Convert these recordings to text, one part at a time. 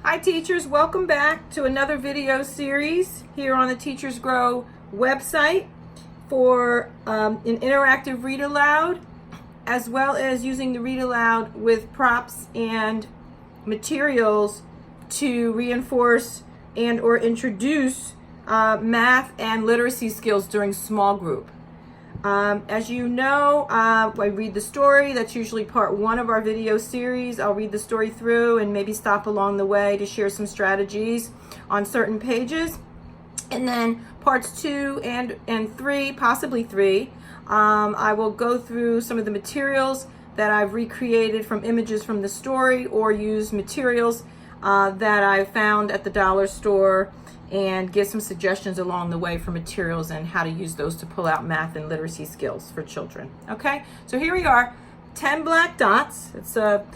Hi teachers, welcome back to another video series here on the Teachers Grow website for an interactive read aloud, as well as using the read aloud with props and materials to reinforce and or introduce math and literacy skills during small group. As you know, I read the story. That's usually part one of our video series. I'll read the story through and maybe stop along the way to share some strategies on certain pages. And then parts 2 and 3, possibly 3, I will go through some of the materials that I've recreated from images from the story, or use materials that I found at the dollar store, and give some suggestions along the way for materials and how to use those to pull out math and literacy skills for children. Okay, so here we are, 10 black dots. It's a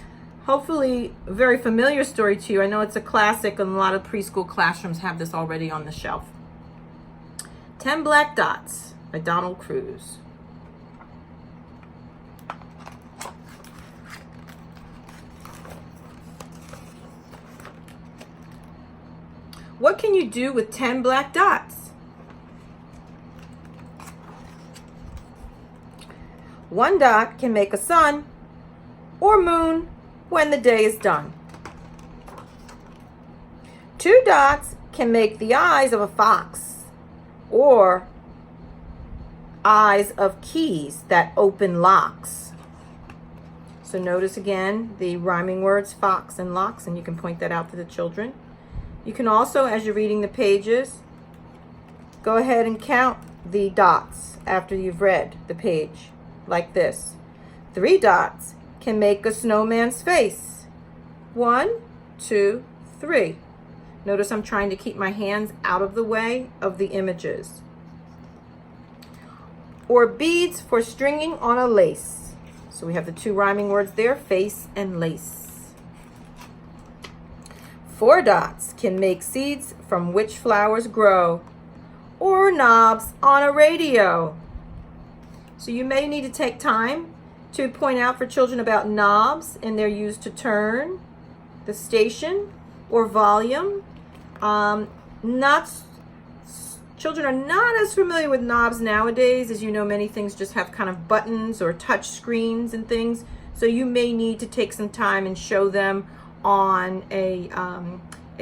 hopefully a very familiar story to you. I know it's a classic, and a lot of preschool classrooms have this already on the shelf. 10 Black Dots by Donald Cruz. What can you do with 10 black dots? One dot can make a sun or moon when the day is done. 2 dots can make the eyes of a fox, or eyes of keys that open locks. So notice again the rhyming words fox and locks, and you can point that out to the children. You can also, as you're reading the pages, go ahead and count the dots after you've read the page, like this. 3 dots can make a snowman's face. 1, 2, 3. Notice I'm trying to keep my hands out of the way of the images. Or beads for stringing on a lace. So we have the 2 rhyming words there, face and lace. 4 dots can make seeds from which flowers grow, or knobs on a radio. So you may need to take time to point out for children about knobs, and they're used to turn, the station, or volume. Children are not as familiar with knobs nowadays. As you know, many things just have kind of buttons or touch screens and things. So you may need to take some time and show them on a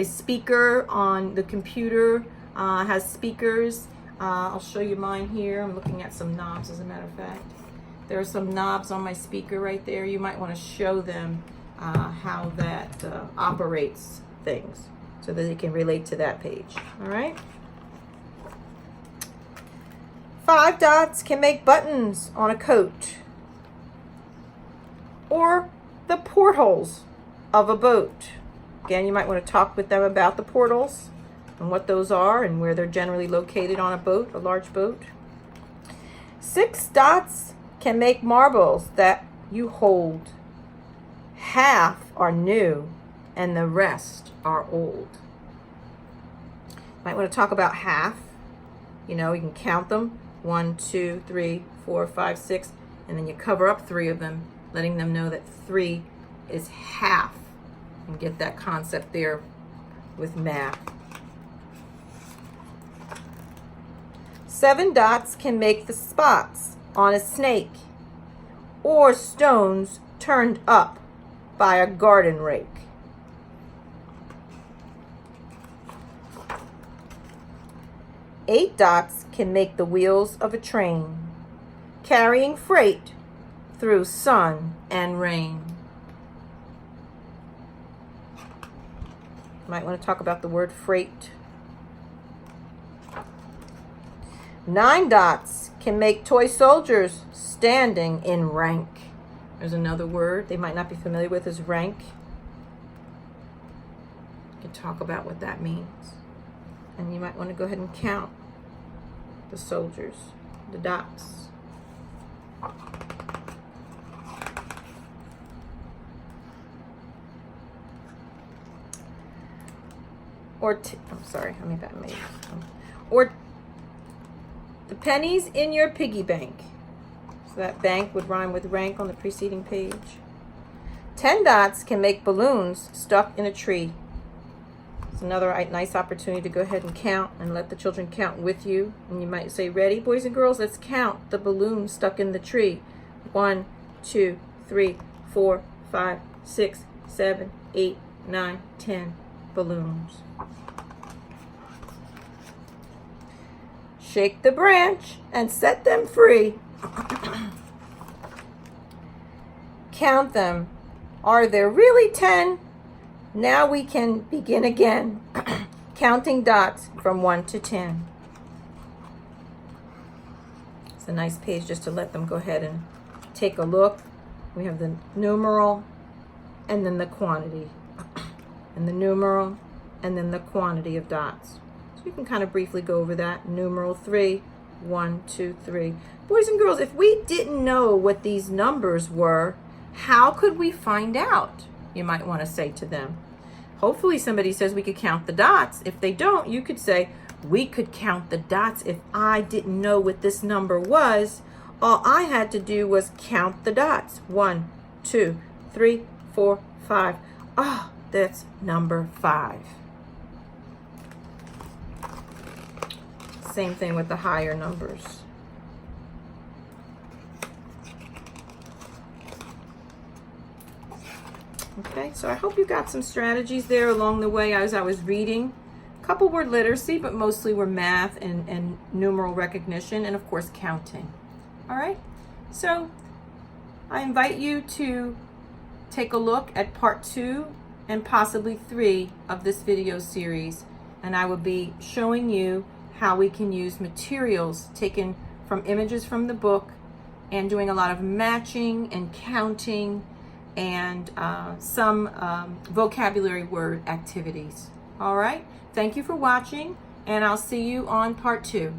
speaker on the computer. Has speakers. I'll show you mine here. I'm looking at some knobs, as a matter of fact. There are some knobs on my speaker right there. You might want to show them how that operates things, so that they can relate to that page. All right. 5 dots can make buttons on a coat, or the portholes of a boat. Again, you might want to talk with them about the portals and what those are and where they're generally located on a boat, a large boat. 6 dots can make marbles that you hold. Half are new and the rest are old. Might want to talk about half. You know, you can count them. 1, 2, 3, 4, 5, 6, and then you cover up 3 of them, letting them know that 3 is half, and get that concept there with math. 7 dots can make the spots on a snake, or stones turned up by a garden rake. 8 dots can make the wheels of a train, carrying freight through sun and rain. Might want to talk about the word freight. 9 dots can make toy soldiers standing in rank. There's another word they might not be familiar with, is rank. You can talk about what that means. And you might want to go ahead and count the soldiers, the dots. Or the pennies in your piggy bank. So that bank would rhyme with rank on the preceding page. 10 dots can make balloons stuck in a tree. It's another nice opportunity to go ahead and count and let the children count with you. And you might say, ready, boys and girls, let's count the balloons stuck in the tree. 1, 2, 3, 4, 5, 6, 7, 8, 9, 10 balloons. Shake the branch and set them free. Count them. Are there really 10? Now we can begin again. Counting dots from 1 to 10. It's a nice page just to let them go ahead and take a look. We have the numeral and then the quantity. And the numeral and then the quantity of dots. So you can kind of briefly go over that. Numeral 3, 1, 2, 3. Boys and girls, if we didn't know what these numbers were, how could we find out? You might want to say to them. Hopefully somebody says we could count the dots. If they don't, you could say, we could count the dots if I didn't know what this number was. All I had to do was count the dots. 1, 2, 3, 4, 5. Oh, that's number 5. Same thing with the higher numbers. Okay, so I hope you got some strategies there along the way as I was reading. A couple were literacy, but mostly were math and numeral recognition, and of course counting. All right, so I invite you to take a look at part 2 and possibly 3 of this video series, and I will be showing you how we can use materials taken from images from the book and doing a lot of matching and counting and some vocabulary word activities. All right, thank you for watching, and I'll see you on part 2.